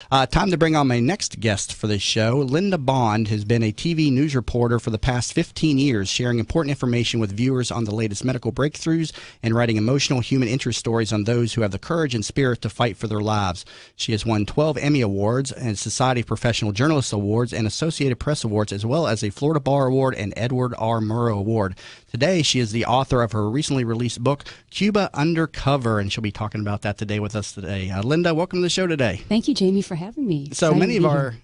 Time to bring on my next guest for this show. Linda Bond has been a TV news reporter for the past 15 years, sharing important information with viewers on the latest medical breakthroughs and writing emotional human interest stories on those who have the courage and spirit to fight for their lives. She has won 12 Emmy Awards and Society of Professional Journalists Awards and Associated Press Awards, as well as a Florida Bar Award and Edward R. Murrow Award. Today, she is the author of her recently released book, Cuba Undercover, and she'll be talking about that today with us today. Linda, welcome to the show today. Thank you, Jamie, for having me. So many of our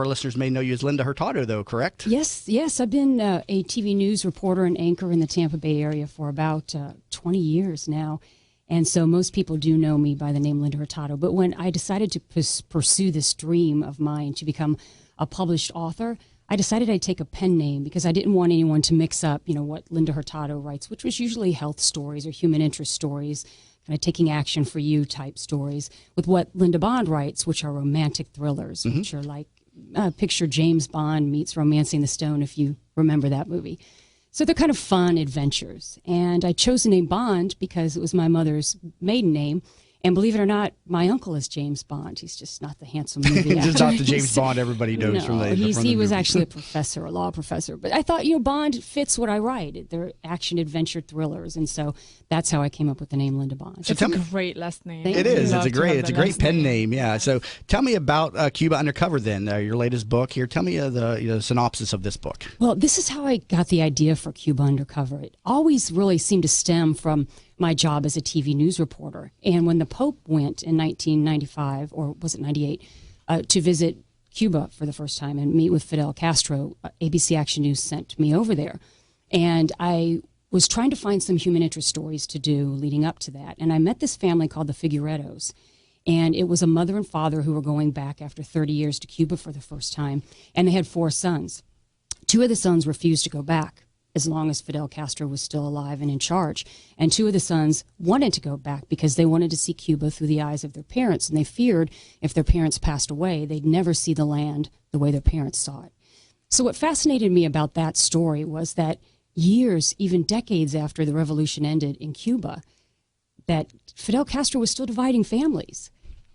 listeners may know you as Linda Hurtado, though, correct? Yes. I've been a TV news reporter and anchor in the Tampa Bay area for about 20 years now. And so most people do know me by the name Linda Hurtado. But when I decided to pursue this dream of mine to become a published author, I decided I'd take a pen name because I didn't want anyone to mix up, what Linda Hurtado writes, which was usually health stories or human interest stories, kind of taking action for you type stories, with what Linda Bond writes, which are romantic thrillers, which are like picture James Bond meets Romancing the Stone, if you remember that movie. So they're kind of fun adventures. And I chose the name Bond because it was my mother's maiden name. And believe it or not, my uncle is James Bond. He's just not the handsome movie actor. Just not the James Bond everybody knows from the he was actually a professor, a law professor. But I thought, Bond fits what I write. They're action-adventure thrillers. And so that's how I came up with the name Linda Bond. It's a great last name. It is. It's a great pen name. Yeah. So tell me about Cuba Undercover then, your latest book here. Tell me the synopsis of this book. Well, this is how I got the idea for Cuba Undercover. It always really seemed to stem from my job as a TV news reporter. And when the Pope went in 1995, or was it 98, to visit Cuba for the first time and meet with Fidel Castro, ABC Action News sent me over there. And I was trying to find some human interest stories to do leading up to that. And I met this family called the Figueredos. And it was a mother and father who were going back after 30 years to Cuba for the first time. And they had 4 sons. 2 of the sons refused to go back as long as Fidel Castro was still alive and in charge. And 2 of the sons wanted to go back because they wanted to see Cuba through the eyes of their parents. And they feared if their parents passed away, they'd never see the land the way their parents saw it. So what fascinated me about that story was that years, even decades after the revolution ended in Cuba, that Fidel Castro was still dividing families.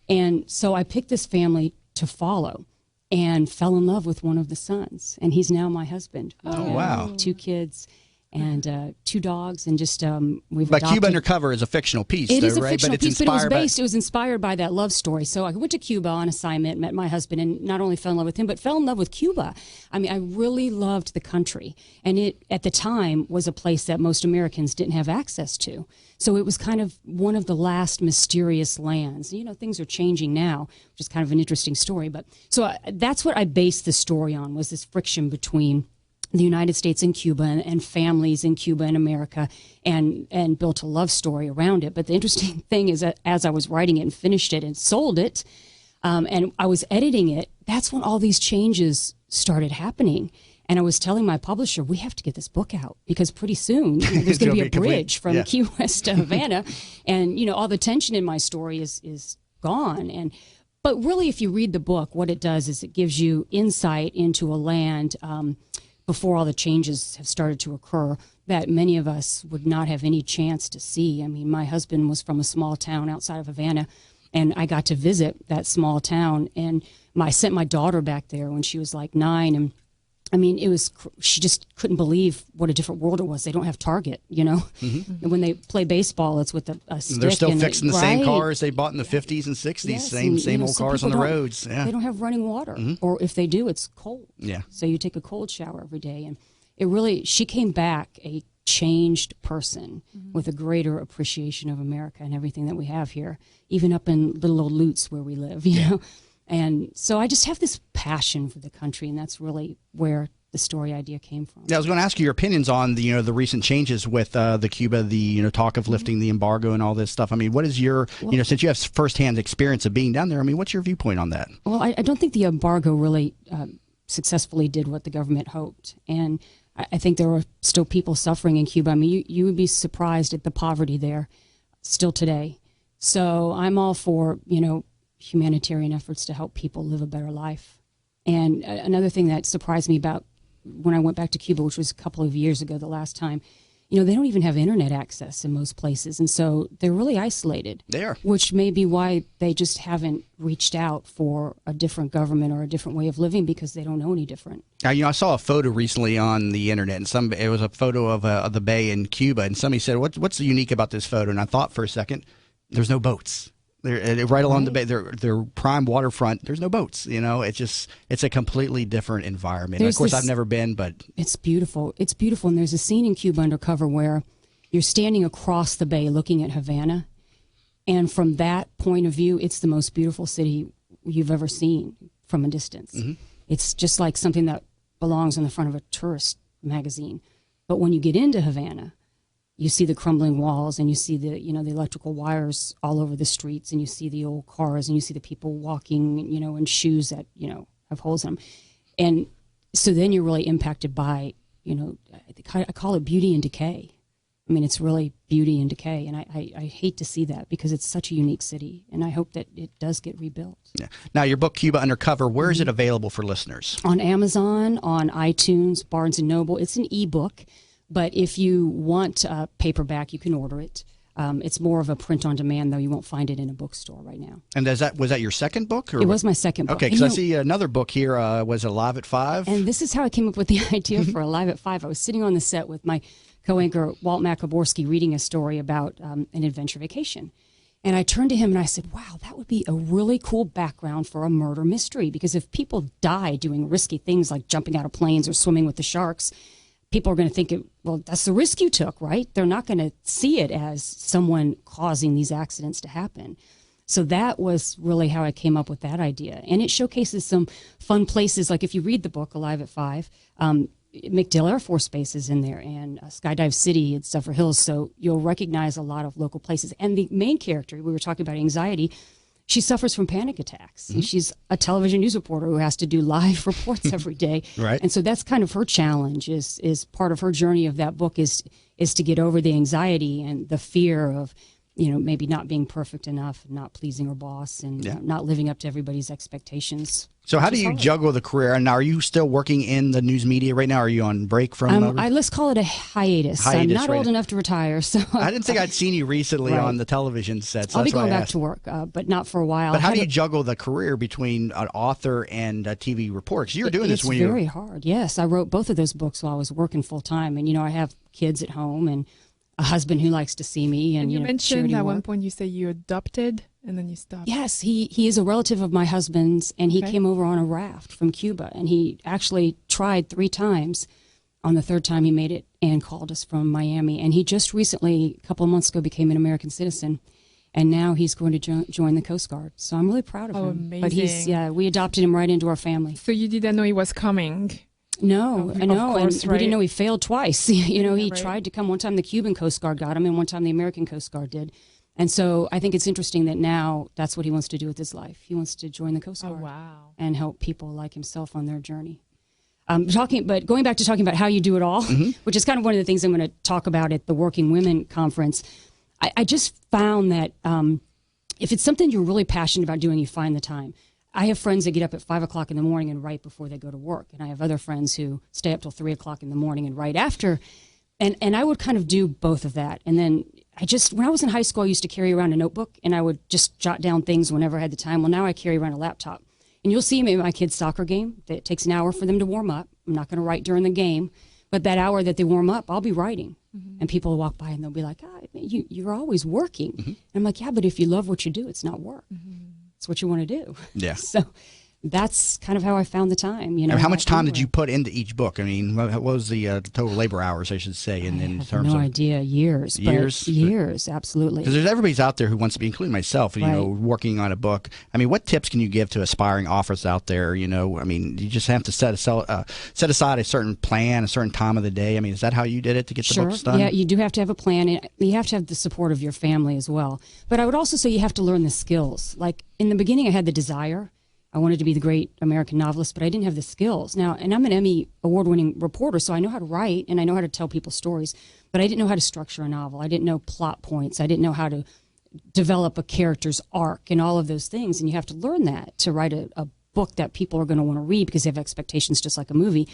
And so I picked this family to follow and fell in love with one of the sons. And he's now my husband. Oh, wow. 2 kids and 2 dogs, and just we've But adopted. Cuba Undercover is a fictional piece, It though, is a right? fictional But it's piece, but inspired it was inspired by that love story. So I went to Cuba on assignment, met my husband, and not only fell in love with him, but fell in love with Cuba. I mean, I really loved the country. And it, at the time, was a place that most Americans didn't have access to. So it was kind of one of the last mysterious lands. Things are changing now, which is kind of an interesting story. But so that's what I based the story on, was this friction between the United States and Cuba and families in Cuba and America, and built a love story around it. But the interesting thing is that as I was writing it and finished it and sold it, and I was editing it, that's when all these changes started happening. And I was telling my publisher, we have to get this book out because pretty soon there's going to be a bridge from Key West to Havana. And, all the tension in my story is gone. But really, if you read the book, what it does is it gives you insight into a land before all the changes have started to occur that many of us would not have any chance to see. I mean, my husband was from a small town outside of Havana, and I got to visit that small town. And I sent my daughter back there when she was like 9, and I mean, she just couldn't believe what a different world it was. They don't have Target, And when they play baseball, it's with a stick. They're still fixing the same right. cars they bought in the 50s and 60s. Yes, same old cars on the roads. Yeah. They don't have running water. Or if they do, it's cold. Yeah. So you take a cold shower every day. And she came back a changed person with a greater appreciation of America and everything that we have here, even up in little old Lutz where we live, you know. And so I just have this passion for the country, and that's really where the story idea came from. Yeah, I was going to ask you your opinions on the the recent changes with the Cuba, the talk of lifting the embargo and all this stuff. I mean, what is your since you have firsthand experience of being down there? I mean, what's your viewpoint on that? Well, I don't think the embargo really successfully did what the government hoped, and I think there are still people suffering in Cuba. I mean, you would be surprised at the poverty there still today. So I'm all for humanitarian efforts to help people live a better life. And another thing that surprised me about when I went back to Cuba, which was a couple of years ago, the last time, they don't even have internet access in most places. And so they're really isolated. They are. Which may be why they just haven't reached out for a different government or a different way of living, because they don't know any different. Now, I saw a photo recently on the internet, and it was a photo of the bay in Cuba, and somebody said, what's unique about this photo? And I thought for a second, there's no boats. They're right along the bay. They're prime waterfront. There's no boats. It's a completely different environment. Of course, I've never been, but it's beautiful. It's beautiful. And there's a scene in Cuba Undercover where you're standing across the bay looking at Havana, and from that point of view, it's the most beautiful city you've ever seen from a distance. Mm-hmm. It's just like something that belongs on the front of a tourist magazine. But when you get into Havana, you see the crumbling walls, and you see the electrical wires all over the streets, and you see the old cars, and you see the people walking, in shoes that, have holes in them. And so then you're really impacted by, I call it beauty and decay. I mean, it's really beauty and decay. And I hate to see that, because it's such a unique city, and I hope that it does get rebuilt. Yeah. Now, your book, Cuba Undercover, where is it available for listeners? On Amazon, on iTunes, Barnes & Noble. It's an ebook. But if you want a paperback, you can order it. It's more of a print on demand, though. You won't find it in a bookstore right now. And was that your second book? Or it was my second book. Okay, because I see another book here. Was it Alive at 5? And this is how I came up with the idea for Alive at 5. I was sitting on the set with my co-anchor, Walt Macaborski, reading a story about an adventure vacation. And I turned to him and I said, wow, that would be a really cool background for a murder mystery. Because if people die doing risky things like jumping out of planes or swimming with the sharks, people are going to think, well, that's the risk you took, right? They're not going to see it as someone causing these accidents to happen. So that was really how I came up with that idea. And it showcases some fun places. Like if you read the book, Alive at 5, MacDill Air Force Base is in there, and Skydive City at Zephyr Hills. So you'll recognize a lot of local places. And the main character, we were talking about anxiety, she suffers from panic attacks. Mm-hmm. She's a television news reporter who has to do live reports every day. Right. And so that's kind of her challenge, is part of her journey of that book is to get over the anxiety and the fear of, maybe not being perfect enough, not pleasing her boss, and not living up to everybody's expectations. So how do you juggle the career? And are you still working in the news media right now? Are you on break from? Let's call it a hiatus. I'm not old enough to retire, so I didn't think I'd seen you recently on the television set. So I'll be going back to work, but not for a while. But how do you juggle the career between an author and a TV reporter? Because you're doing this when you're very hard. Yes, I wrote both of those books while I was working full time, and I have kids at home and a husband who likes to see me, and you mentioned at one point you say you adopted and then you stopped. Yes, he is a relative of my husband's, and he came over on a raft from Cuba, and he actually tried 3 times. On the 3rd time he made it and called us from Miami, and he just recently, a couple of months ago, became an American citizen, and now he's going to join the Coast Guard. So I'm really proud of him. Amazing. But we adopted him right into our family. So you didn't know he was coming? No, I know, course, and we didn't know he failed twice. He tried to come one time, the Cuban Coast Guard got him, and one time the American Coast Guard did. And so I think it's interesting that now that's what he wants to do with his life. He wants to join the Coast Guard and help people like himself on their journey. But going back to talking about how you do it all, which is kind of one of the things I'm going to talk about at the Working Women Conference, I just found that if it's something you're really passionate about doing, you find the time. I have friends that get up at 5 o'clock in the morning and write before they go to work. And I have other friends who stay up till 3 o'clock in the morning and write after. And I would kind of do both of that. And then when I was in high school, I used to carry around a notebook and I would just jot down things whenever I had the time. Well, now I carry around a laptop. And you'll see me at my kids' soccer game. It takes an hour for them to warm up. I'm not going to write during the game. But that hour that they warm up, I'll be writing. Mm-hmm. And people will walk by and they'll be like, you're always working. Mm-hmm. And I'm like, yeah, but if you love what you do, it's not work. Mm-hmm. It's what you want to do. Yeah. So that's kind of how I found the time. How much time did you put into each book? I mean, what was the total labor hours, I should say, in terms of? No idea. Years. Years, absolutely. Because everybody's out there who wants to be, including myself, working on a book. I mean, what tips can you give to aspiring authors out there? I mean, you just have to set aside a certain plan, a certain time of the day. I mean, is that how you did it to get the books done? Yeah, you do have to have a plan. And you have to have the support of your family as well. But I would also say you have to learn the skills. Like in the beginning, I had the desire. I wanted to be the great American novelist, but I didn't have the skills. Now, and I'm an Emmy award-winning reporter, so I know how to write and I know how to tell people stories, but I didn't know how to structure a novel. I didn't know plot points. I didn't know how to develop a character's arc and all of those things. And you have to learn that to write a book that people are going to want to read because they have expectations just like a movie.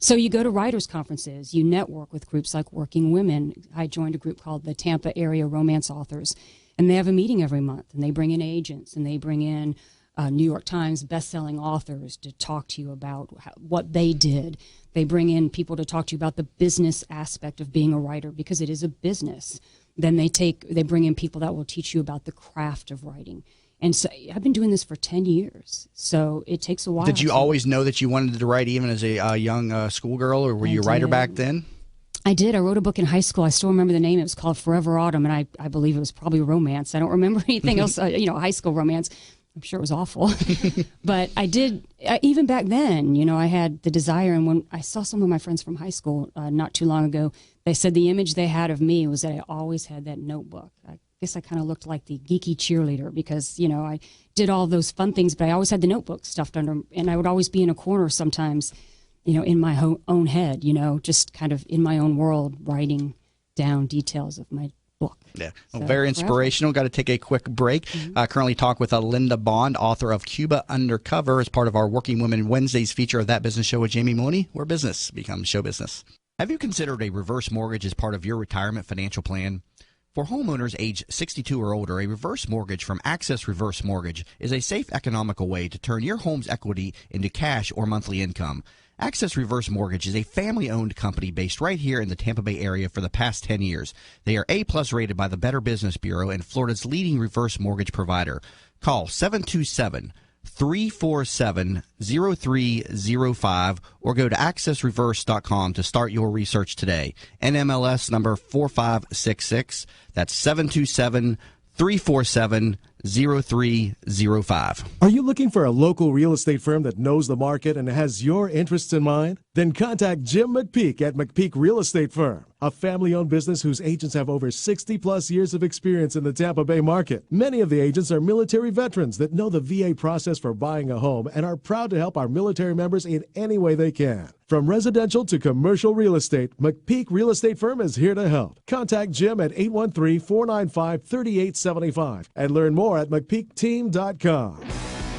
So you go to writers' conferences, you network with groups like Working Women. I joined a group called the Tampa Area Romance Authors, and they have a meeting every month, and they bring in agents, and they bring in New York Times best-selling authors to talk to you about what they did. They bring in people to talk to you about the business aspect of being a writer, because it is a business. Then they bring in people that will teach you about the craft of writing. And so I've been doing this for 10 years, so it takes a while. Did you always know that you wanted to write even as a young schoolgirl, or were you a writer back then? I did. I wrote a book in high school. I still remember the name. It was called Forever Autumn, and I believe it was probably romance. I don't remember anything else, high school romance. I'm sure it was awful. But I did, even back then, I had the desire. And when I saw some of my friends from high school not too long ago, they said the image they had of me was that I always had that notebook. I guess I kind of looked like the geeky cheerleader because, I did all those fun things, but I always had the notebook stuffed under, and I would always be in a corner sometimes, in my own head, just kind of in my own world, writing down details of my book. Yeah, well, very inspirational. Got to take a quick break. Currently talk with Linda Bond, author of Cuba Undercover, as part of our Working Women Wednesdays feature of That Business Show with Jamie Maloney, where business becomes show business. Have you considered a reverse mortgage as part of your retirement financial plan? For homeowners age 62 or older, a reverse mortgage from Access Reverse Mortgage is a safe, economical way to turn your home's equity into cash or monthly income. Access Reverse Mortgage is a family-owned company based right here in the Tampa Bay area for the past 10 years. They are A-plus rated by the Better Business Bureau and Florida's leading reverse mortgage provider. Call 727-347-0305 or go to accessreverse.com to start your research today. NMLS number 4566. That's 727-347-0305. Are you looking for a local real estate firm that knows the market and has your interests in mind? Then contact Jim McPeak at McPeak Real Estate Firm, a family-owned business whose agents have over 60-plus years of experience in the Tampa Bay market. Many of the agents are military veterans that know the VA process for buying a home and are proud to help our military members in any way they can. From residential to commercial real estate, McPeak Real Estate Firm is here to help. Contact Jim at 813-495-3875 and learn more at McPeakTeam.com.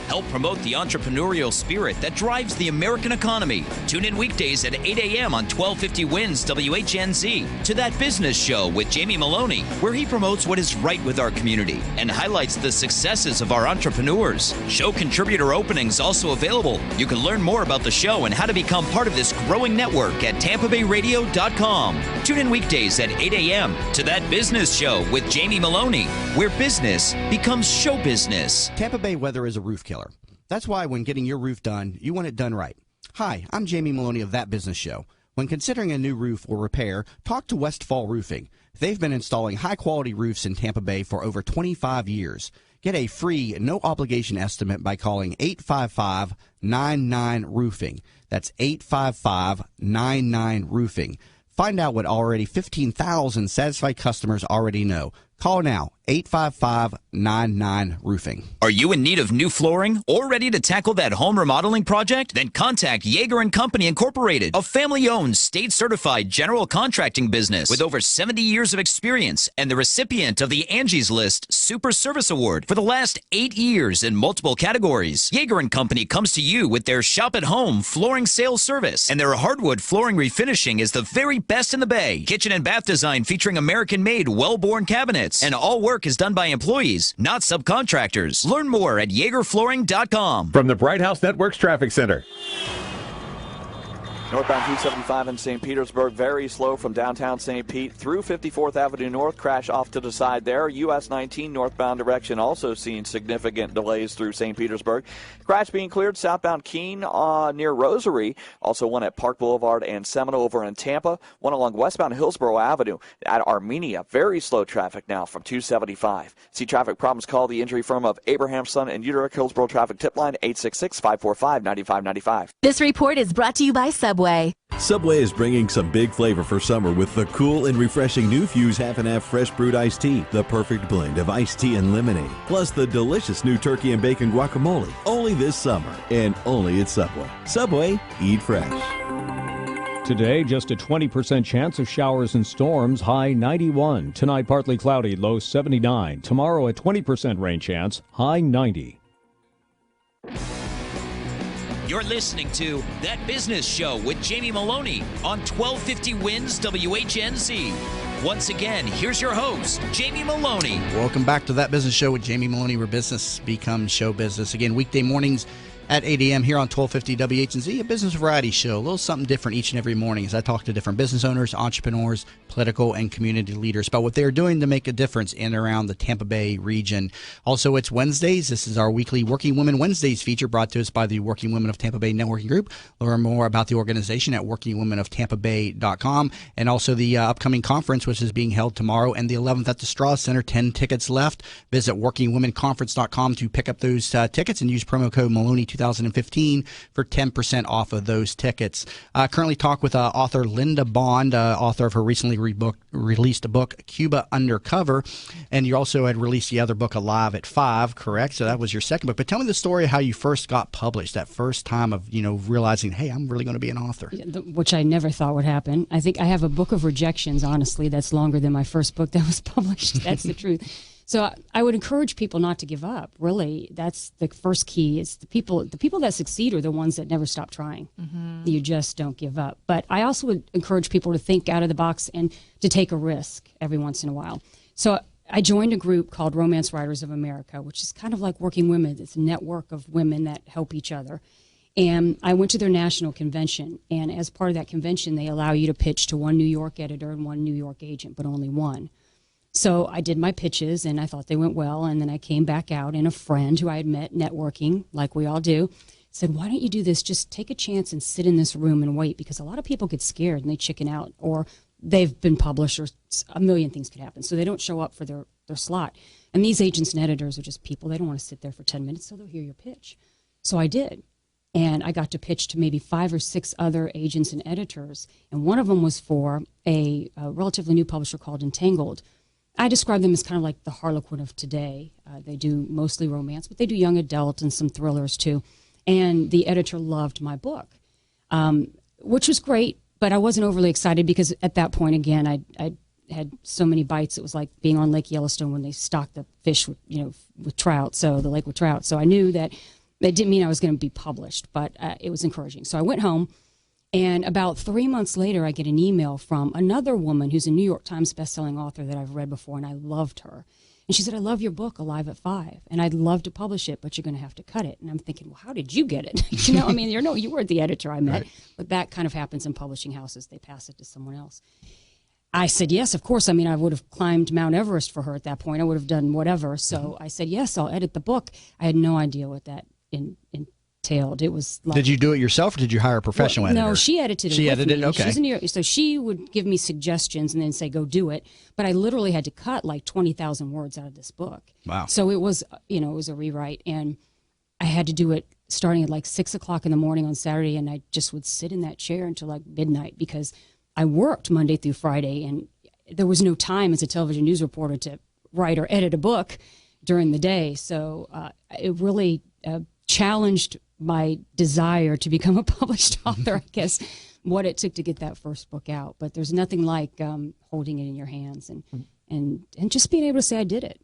Help promote the entrepreneurial spirit that drives the American economy. Tune in weekdays at 8 a.m. on 1250 WINS WHNZ to That Business Show with Jamie Maloney, where he promotes what is right with our community and highlights the successes of our entrepreneurs. Show contributor openings also available. You can learn more about the show and how to become part of this growing network at TampaBayRadio.com. Tune in weekdays at 8 a.m. to That Business Show with Jamie Maloney, where business becomes show business. Tampa Bay weather is a roof killer. That's why when getting your roof done, you want it done right. Hi, I'm Jamie Maloney of That Business Show. When considering a new roof or repair, talk to Westfall Roofing. They've been installing high-quality roofs in Tampa Bay for over 25 years. Get a free, no-obligation estimate by calling 855-99-ROOFING. That's 855-99-ROOFING. Find out what already 15,000 satisfied customers already know. Call now, 855-99-ROOFING. Are you in need of new flooring or ready to tackle that home remodeling project? Then contact Yeager & Company Incorporated, a family-owned, state-certified general contracting business with over 70 years of experience and the recipient of the Angie's List Super Service Award for the last 8 years in multiple categories. Yeager & Company comes to you with their shop-at-home flooring sales service, and their hardwood flooring refinishing is the very best in the Bay. Kitchen and bath design featuring American-made, well-born cabinets, and all work is done by employees, not subcontractors. Learn more at YeagerFlooring.com. From the Bright House Networks Traffic Center. Northbound 275 in St. Petersburg, very slow from downtown St. Pete through 54th Avenue North. Crash off to the side there. US 19 northbound direction also seeing significant delays through St. Petersburg. Crash being cleared southbound Keene near Rosary. Also one at Park Boulevard and Seminole over in Tampa. One along westbound Hillsborough Avenue at Armenia. Very slow traffic now from 275. See traffic problems, call the injury firm of Abraham, Son, and Uterick. Hillsborough Traffic Tip Line 866-545-9595. This report is brought to you by Subway. Subway is bringing some big flavor for summer with the cool and refreshing new Fuse Half and Half Fresh Brewed Iced Tea, the perfect blend of iced tea and lemonade, plus the delicious new turkey and bacon guacamole, only this summer and only at Subway. Subway, eat fresh. Today, just a 20% chance of showers and storms, high 91. Tonight, partly cloudy, low 79. Tomorrow, a 20% rain chance, high 90. You're listening to That Business Show with Jamie Maloney on 1250 Wins WHNZ. Once again, here's your host, Jamie Maloney. Welcome back to That Business Show with Jamie Maloney, where business becomes show business. Again, weekday mornings at 8 a.m. here on 1250 WHNZ, a business variety show. A little something different each and every morning as I talk to different business owners, entrepreneurs, political, and community leaders about what they're doing to make a difference in and around the Tampa Bay region. Also, it's Wednesdays. This is our weekly Working Women Wednesdays feature brought to us by the Working Women of Tampa Bay Networking Group. Learn more about the organization at workingwomenoftampabay.com, and also the upcoming conference, which is being held tomorrow and the 11th at the Straw Center. 10 tickets left. Visit workingwomenconference.com to pick up those tickets and use promo code Maloney 2015 for 10% off of those tickets. Currently talk with author Linda Bond, author of her recently released book, Cuba Undercover. And you also had released the other book, Alive at 5, correct? So that was your second book. But tell me the story of how you first got published, that first time of, realizing, hey, I'm really going to be an author. Which I never thought would happen. I think I have a book of rejections, honestly, that's longer than my first book that was published. That's the truth. So I would encourage people not to give up. Really, that's the first key. Is the people that succeed are the ones that never stop trying. Mm-hmm. You just don't give up. But I also would encourage people to think out of the box and to take a risk every once in a while. So I joined a group called Romance Writers of America, which is kind of like Working Women. It's a network of women that help each other. And I went to their national convention. And as part of that convention, they allow you to pitch to one New York editor and one New York agent, but only one. So I did my pitches, and I thought they went well, and then I came back out, and a friend who I had met networking, like we all do, said, why don't you do this? Just take a chance and sit in this room and wait, because a lot of people get scared, and they chicken out, or they've been published, or a million things could happen, so they don't show up for their slot. And these agents and editors are just people. They don't want to sit there for 10 minutes, so they'll hear your pitch. So I did, and I got to pitch to maybe 5 or 6 other agents and editors, and one of them was for a relatively new publisher called Entangled. I describe them as kind of like the Harlequin of today. They do mostly romance, but they do young adult and some thrillers too. And the editor loved my book, which was great, but I wasn't overly excited because at that point, again, I had so many bites. It was like being on Lake Yellowstone when they stocked the fish with trout, so the lake with trout. So I knew that it didn't mean I was going to be published, but it was encouraging. So I went home. And about 3 months later, I get an email from another woman who's a New York Times bestselling author that I've read before, and I loved her. And she said, I love your book, Alive at 5, and I'd love to publish it, but you're going to have to cut it. And I'm thinking, well, how did you get it? You weren't the editor I met. Right. But that kind of happens in publishing houses. They pass it to someone else. I said, yes, of course. I would have climbed Mount Everest for her at that point. I would have done whatever. So I said, yes, I'll edit the book. I had no idea what that entailed. It was like, did you do it yourself, or did you hire a professional editor? No, she edited it. She edited it. Okay. She's in New York, so she would give me suggestions and then say, "Go do it." But I literally had to cut like 20,000 words out of this book. Wow. So it was, it was a rewrite, and I had to do it starting at like 6:00 in the morning on Saturday, and I just would sit in that chair until like midnight because I worked Monday through Friday, and there was no time as a television news reporter to write or edit a book during the day. So it really challenged my desire to become a published author, I guess, what it took to get that first book out. But there's nothing like holding it in your hands and just being able to say I did it.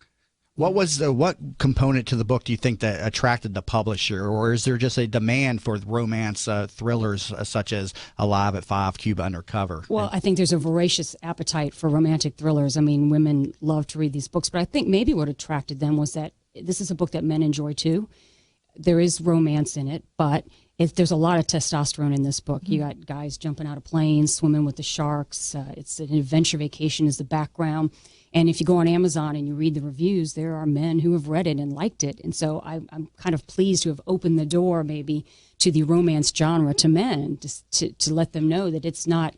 What component to the book do you think that attracted the publisher, or is there just a demand for romance thrillers such as Alive at 5, Cuba Undercover? Well, I think there's a voracious appetite for romantic thrillers. Women love to read these books, but I think maybe what attracted them was that this is a book that men enjoy too. There is romance in it, but there's a lot of testosterone in this book. You got guys jumping out of planes, swimming with the sharks. It's an adventure vacation is the background. And if you go on Amazon and you read the reviews, there are men who have read it and liked it. And so I'm kind of pleased to have opened the door maybe to the romance genre to men, just to let them know that it's not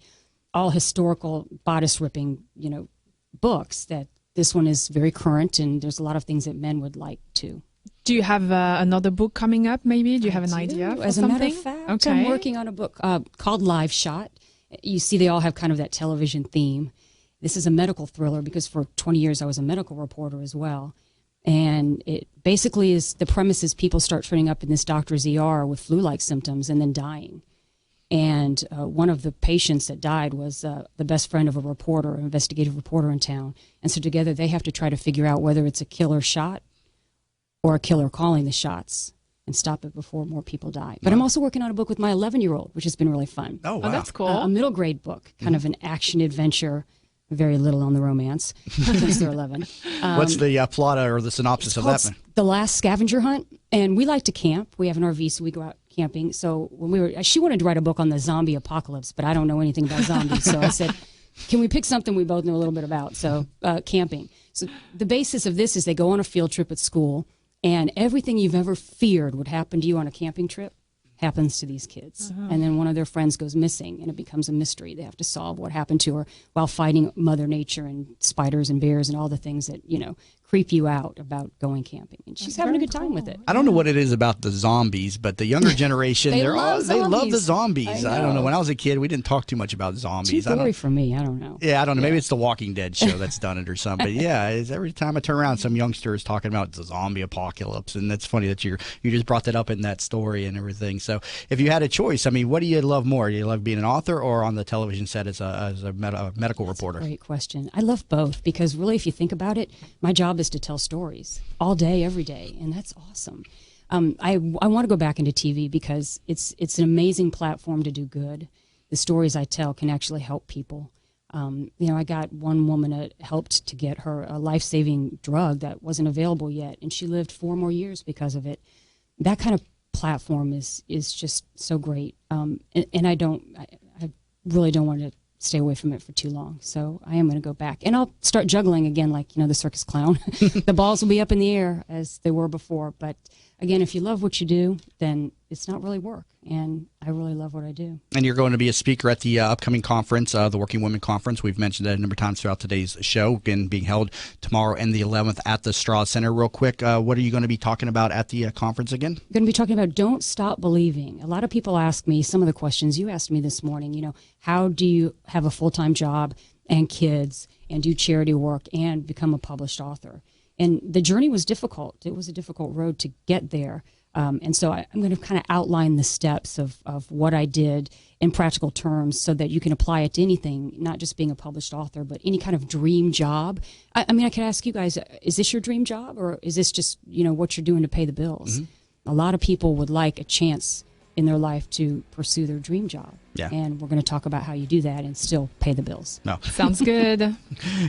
all historical bodice-ripping, books, that this one is very current and there's a lot of things that men would like too. Do you have another book coming up, maybe? Do you have an idea for As something? a matter of fact, I'm working on a book called Live Shot. You see, they all have kind of that television theme. This is a medical thriller because for 20 years I was a medical reporter as well. And it basically is, the premise is people start turning up in this doctor's ER with flu-like symptoms and then dying. And one of the patients that died was the best friend of a reporter, an investigative reporter in town. And so together they have to try to figure out whether it's a killer shot or a killer calling the shots. and stop it before more people die. But I'm also working on a book with my 11-year-old, which has been really fun. Oh, wow. Oh, that's cool. A middle grade book, kind of an action adventure, very little on the romance since they're 11. What's the plot or the synopsis of that one? The Last Scavenger Hunt. And we like to camp. We have an RV, so we go out camping. So when she wanted to write a book on the zombie apocalypse, but I don't know anything about zombies. So I said, can we pick something we both know a little bit about? So camping. So the basis of this is they go on a field trip at school, and everything you've ever feared would happen to you on a camping trip happens to these kids. And then one of their friends goes missing, and it becomes a mystery. They have to solve what happened to her while fighting Mother Nature and spiders and bears and all the things that, creep you out about going camping. And she's having a good time with it. I don't know what it is about the zombies, but the younger generation, They they love love the zombies. zombies. I I don't know. know. When I was a kid, we didn't talk too much about Too zombies. gory for me. I don't know. Yeah, I don't know. Maybe it's the Walking Dead show that's done it or something. But yeah, every time I turn around, some youngster is talking about the zombie apocalypse, and it's funny that you just brought that up in that story and everything. So, if you had a choice, I mean, what do you love more? Do you love being an author or on the television set as a medical reporter? Great question. I love both because really, if you think about it, my job is to tell stories all day, every day, and that's awesome. I want to go back into TV because it's an amazing platform to do good. The stories I tell can actually help people. I got one woman that helped to get her a life-saving drug that wasn't available yet, and she lived 4 more years because of it. That kind of platform is just so great, and I really don't want to stay away from it for too long. So I am going to go back, and I'll start juggling again, like the circus clown. The balls will be up in the air as they were before. But again, if you love what you do, then it's not really work, and I really love what I do. And you're going to be a speaker at the upcoming conference, the Working Women Conference. We've mentioned that a number of times throughout today's show, again, being held tomorrow and the 11th at the Straw Center. Real quick, what are you going to be talking about at the conference again? I'm going to be talking about don't stop believing. A lot of people ask me some of the questions you asked me this morning. How do you have a full-time job and kids and do charity work and become a published author? And the journey was difficult. It was a difficult road to get there. And so I'm going to kind of outline the steps of what I did in practical terms so that you can apply it to anything, not just being a published author, but any kind of dream job. I mean, I could ask you guys, is this your dream job or is this just, what you're doing to pay the bills? Mm-hmm. A lot of people would like a chance in their life to pursue their dream job. Yeah. And we're going to talk about how you do that and still pay the bills. No. Sounds good.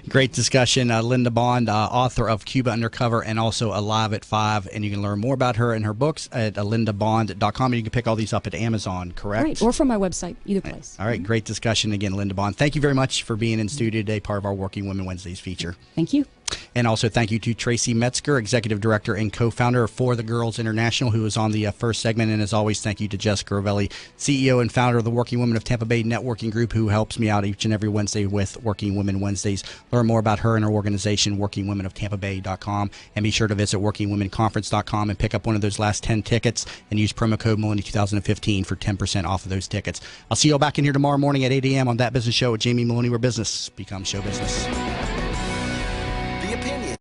Great discussion. Linda Bond, author of Cuba Undercover and also Alive at 5. And you can learn more about her and her books at lindabond.com. And you can pick all these up at Amazon, correct? Right. Or from my website, either place. All right. Great discussion again, Linda Bond. Thank you very much for being in studio today, part of our Working Women Wednesdays feature. Thank you. And also thank you to Tracy Metzger, Executive Director and Co-Founder of For the Girls International, who was on the first segment. And as always, thank you to Jessica Rovelli, CEO and founder of the Working Women of Tampa Bay Networking Group, who helps me out each and every Wednesday with Working Women Wednesdays. Learn more about her and her organization, workingwomenoftampabay.com. And be sure to visit workingwomenconference.com and pick up one of those last 10 tickets and use promo code Maloney2015 for 10% off of those tickets. I'll see you all back in here tomorrow morning at 8 a.m. on That Business Show with Jamie Maloney, where business becomes show business. The opinion